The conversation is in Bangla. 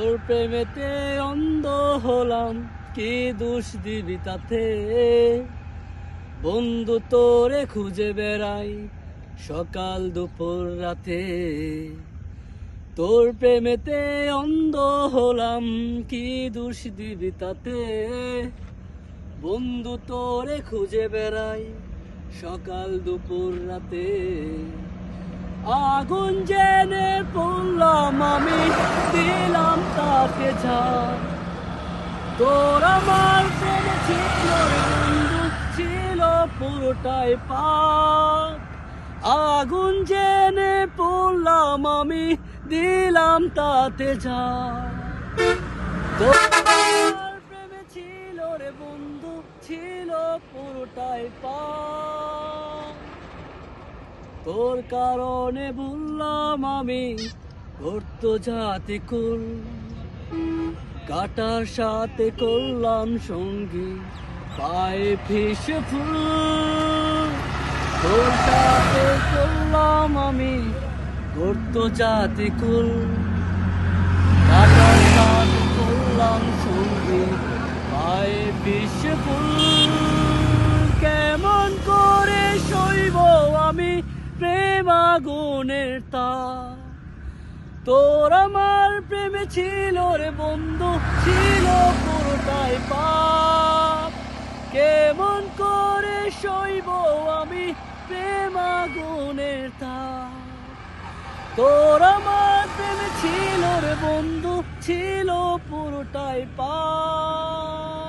তোর প্রেমেতে অন্ধ হলাম, কি দোষ দিবি তাতে? বন্ধু তোরে খুঁজে বেড়াই সকাল দুপুর রাতে। তোর প্রেমেতে অন্ধ হলাম, কি দোষ দিবি তাতে? বন্ধু তোরে খুঁজে বেড়াই সকাল দুপুর রাতে। আগুন জেনে পড়লাম আমি, দিলাম তাকে ঝাড়। তোর আমার প্রেমে ছিল রে বন্ধু, ছিল পুরোটাই পাপ। আগুন জেনে পড়লাম আমি, দিলাম তাতে ঝাড়। তোর আমার প্রেমে ছিল রে বন্ধু, ছিল পুরোটাই পাপ। তোর কারণে ভুললাম আমি করতো জাতি কুল, কাটার সাথে করলাম সঙ্গী পায়ে ফিস ফুল। তোর সাথে করলাম আমি করতো জাতি কুল, কাটার সাথে করলাম সঙ্গী পায়ে ফিস ফুল। কেমন করে সইব আমি প্রেম আগুনের তাপ? তোর আমার প্রেমে ছিল রে বন্ধু, ছিল পুরোটাই পাপ। কেমন করে সইব আমি প্রেম আগুনের তাপ? তোর আমার প্রেমে ছিল রে বন্ধু, ছিল পুরোটাই পাপ।